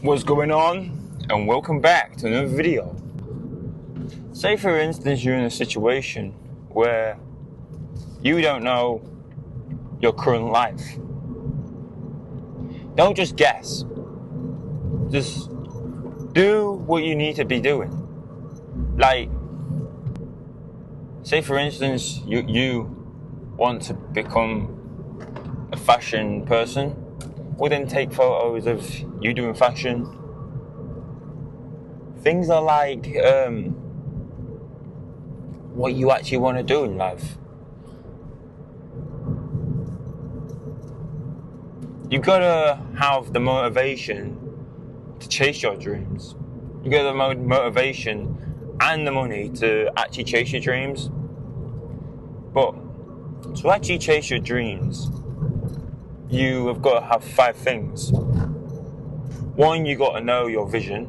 What's going on? And welcome back to another video. Say for instance you're in a situation where you don't know your current life. Don't just guess. Just do what you need to be doing. Like, say for instance you want to become a fashion person. Well, then take photos of you doing fashion. Things are like what you actually want to do in life. You gotta have the motivation to chase your dreams. You got the motivation and the money to actually chase your dreams. But to actually chase your dreams, you have got to have 5 things. 1, you got to know your vision.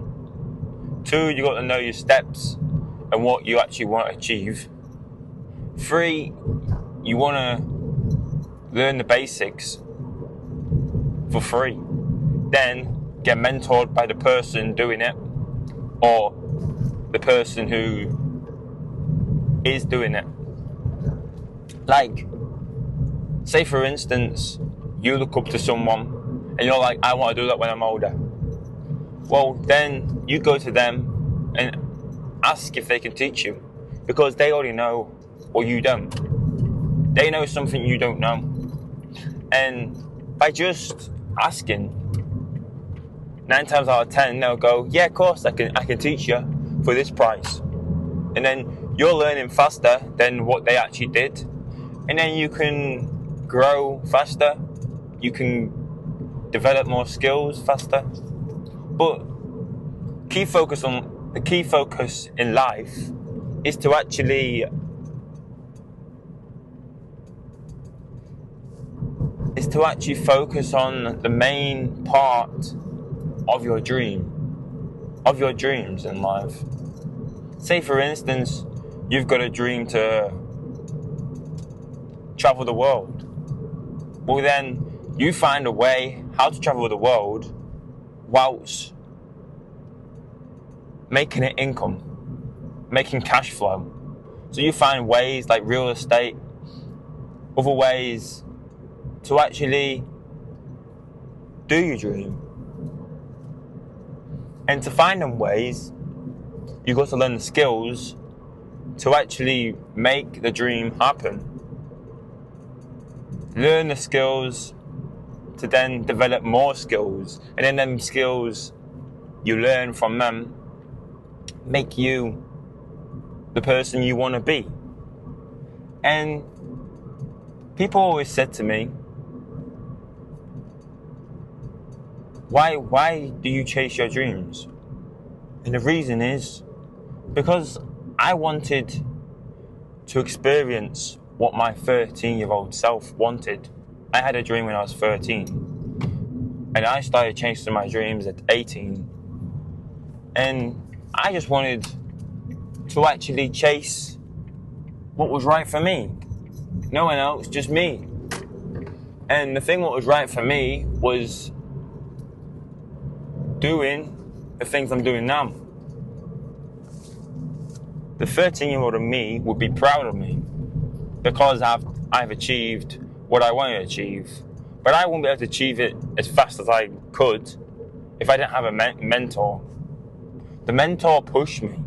2, you got to know your steps and what you actually want to achieve. 3, you want to learn the basics for free. Then get mentored by the person doing it or the person who is doing it. Like, say for instance, you look up to someone and you're like, I want to do that when I'm older. Well, then you go to them and ask if they can teach you, because they already know what you don't. They know something you don't know. And by just asking, 9 times out of 10 they'll go, yeah, of course I can teach you for this price. And then you're learning faster than what they actually did. And then you can grow faster. You can develop more skills faster. But the key focus in life is to actually focus on the main part of your dreams in life. Say for instance, you've got a dream to travel the world. Well, then you find a way how to travel the world whilst making an income, making cash flow. So you find ways like real estate, other ways to actually do your dream. And to find them ways, you've got to learn the skills to actually make the dream happen. Learn the skills to then develop more skills. And then them skills you learn from them make you the person you want to be. And people always said to me, why do you chase your dreams? And the reason is because I wanted to experience what my 13-year-old self wanted. I had a dream when I was 13. And I started chasing my dreams at 18. And I just wanted to actually chase what was right for me. No one else, just me. And the thing that was right for me was doing the things I'm doing now. The 13-year-old of me would be proud of me because I've achieved what I want to achieve. But I wouldn't be able to achieve it as fast as I could if I didn't have a mentor. The mentor pushed me.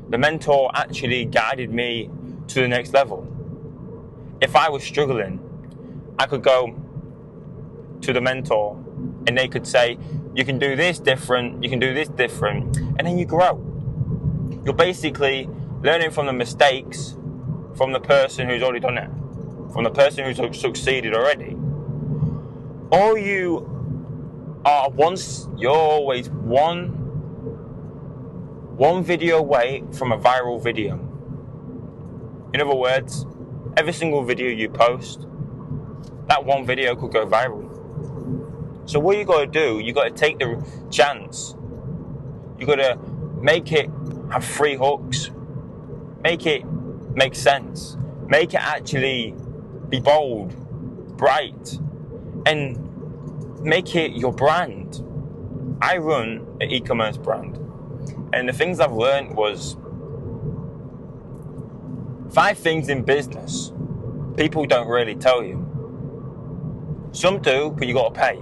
The mentor actually guided me to the next level. If I was struggling, I could go to the mentor and they could say, you can do this different, you can do this different, and then you grow. You're basically learning from the mistakes from the person who's already done it, from the person who's succeeded already. Or you're always one video away from a viral video. In other words, every single video you post, that one video could go viral. So what you got to do, you got to take the chance. You got to make it have 3 hooks. Make it make sense. Make it actually be bold, bright, and make it your brand. I run an e-commerce brand, and the things I've learned was 5 things in business people don't really tell you. Some do, but you got to pay.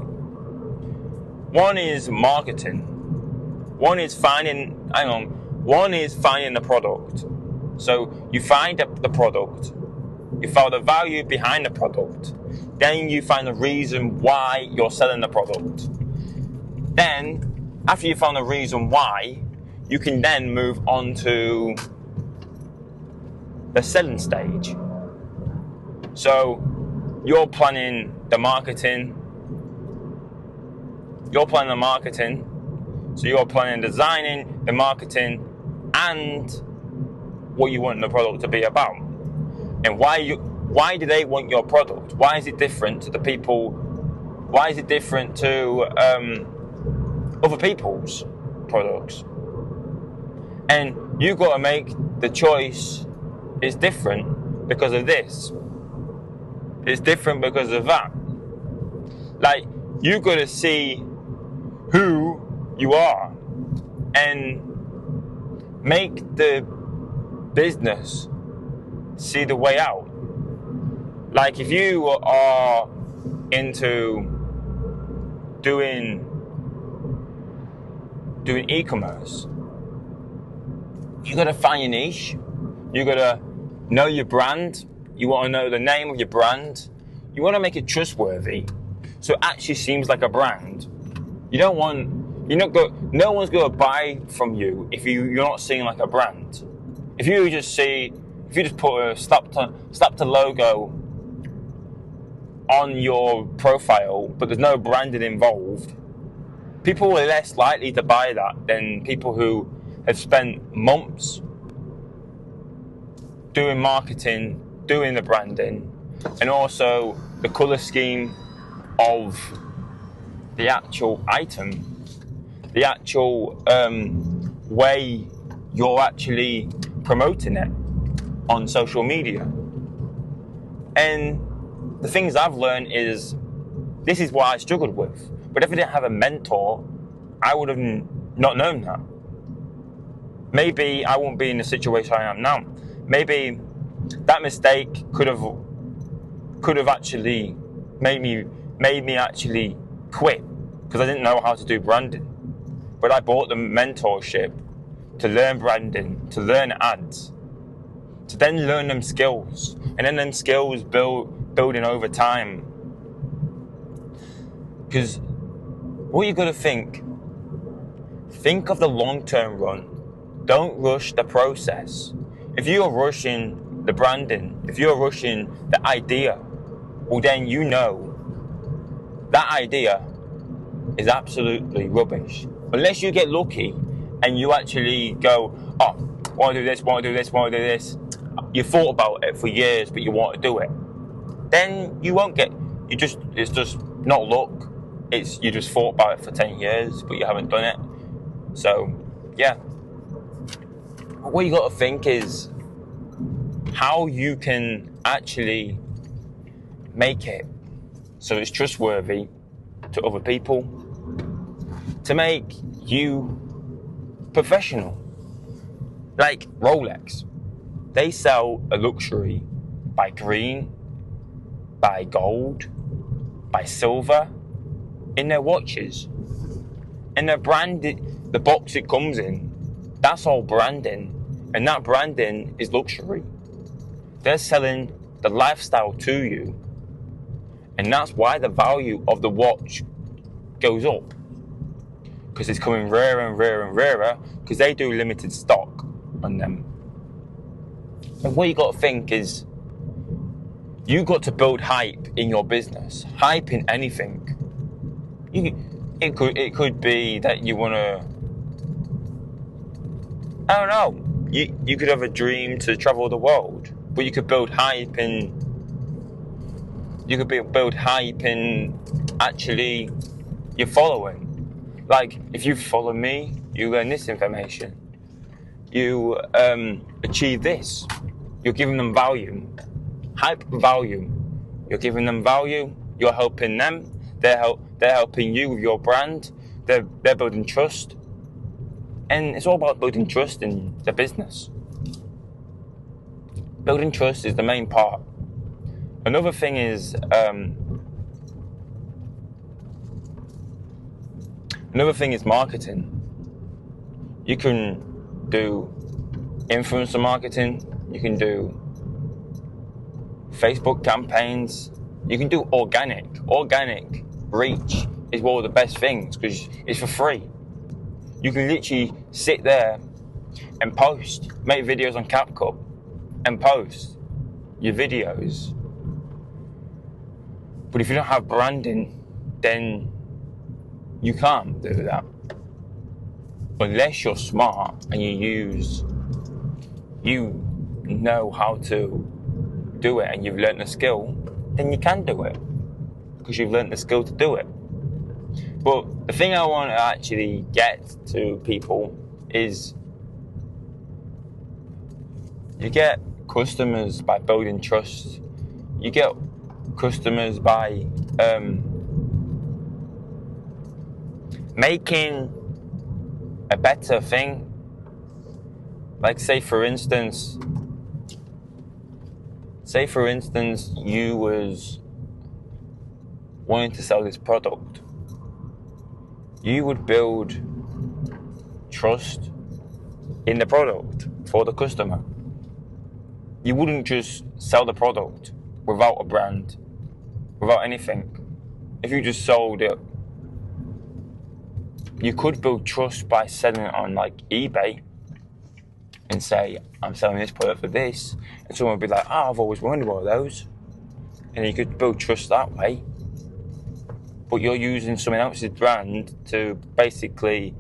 One is marketing. One is finding the product. So you find the product, you find the value behind the product, then you find the reason why you're selling the product. Then, after you found the reason why, you can then move on to the selling stage. So you're planning the marketing. So you're planning designing, the marketing, and what you want the product to be about. And why do they want your product? Why is it different to the people? Why is it different to other people's products? And you've got to make the choice. It's different because of this. It's different because of that. Like, you've got to see who you are and make the business see the way out. Like, if you are into doing e-commerce, you got to find your niche. You got to know your brand. You want to know the name of your brand. You want to make it trustworthy, so it actually seems like a brand. No one's going to buy from you if you're not seeing like a brand. If you just put a slapped a logo on your profile, but there's no branding involved, people are less likely to buy that than people who have spent months doing marketing, doing the branding, and also the colour scheme of the actual item, the actual way you're actually promoting it on social media. And the things I've learned is, this is what I struggled with. But if I didn't have a mentor, I would have not known that. Maybe I won't be in the situation I am now. Maybe that mistake could have actually made me actually quit, because I didn't know how to do branding. But I bought the mentorship to learn branding, to learn ads, to then learn them skills, and then them skills building over time. Because what you got to think of the long-term run. Don't rush the process. If you are rushing the branding, if you're rushing the idea, well, then you know that idea is absolutely rubbish. Unless you get lucky and you actually go, oh, want to do this. You thought about it for years, but you want to do it. Then you won't get, it's just not luck. You just thought about it for 10 years, but you haven't done it. So, yeah. What you got to think is how you can actually make it so it's trustworthy to other people, to make you professional. Like Rolex, they sell a luxury by green, by gold, by silver in their watches. And they're branded, the box it comes in, that's all branding. And that branding is luxury. They're selling the lifestyle to you. And that's why the value of the watch goes up. Because it's coming rarer and rarer and rarer, because they do limited stock on them. And what you got to think is, you got to build hype in your business. Hype in anything. It could be that you want to, I don't know, you could have a dream to travel the world, but you could build hype in, actually your following. Like, if you follow me, you learn this information. You achieve this. You're giving them value. Hype value. You're giving them value. You're helping them. They're helping you with your brand. they're building trust. And it's all about building trust in the business. Building trust is the main part. Another thing is marketing. You can do influencer marketing. You can do Facebook campaigns. You can do organic. Organic reach is one of the best things because it's for free. You can literally sit there and post, make videos on CapCut and post your videos. But if you don't have branding, then you can't do that. Unless you're smart and you know how to do it and you've learned the skill, then you can do it because you've learned the skill to do it. But the thing I want to actually get to people is you get customers by building trust. You get customers by making a better thing. Like say for instance you was wanting to sell this product. You would build trust in the product for the customer. You wouldn't just sell the product without a brand, without anything. If you just sold it, you could build trust by selling it on like eBay and say, I'm selling this product for this. And someone would be like, oh, I've always wanted one of those. And you could build trust that way. But you're using someone else's brand to basically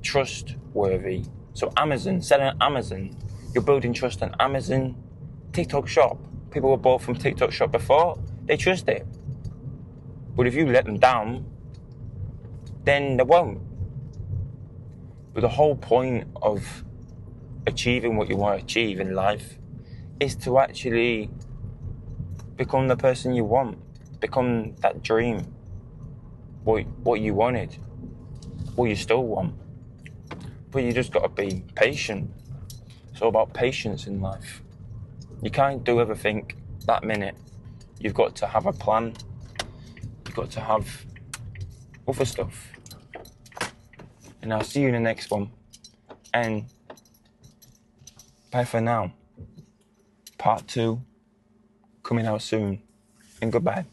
trustworthy. So Amazon, selling on Amazon, you're building trust on Amazon. TikTok Shop, people were bought from TikTok Shop before, they trust it. But if you let them down, then they won't. But the whole point of achieving what you want to achieve in life is to actually become the person you want, become that dream, what you wanted, what you still want. But you just got to be patient. It's all about patience in life. You can't do everything that minute. You've got to have a plan. You've got to have other stuff. And I'll see you in the next one. And bye for now. Part 2 coming out soon. And goodbye.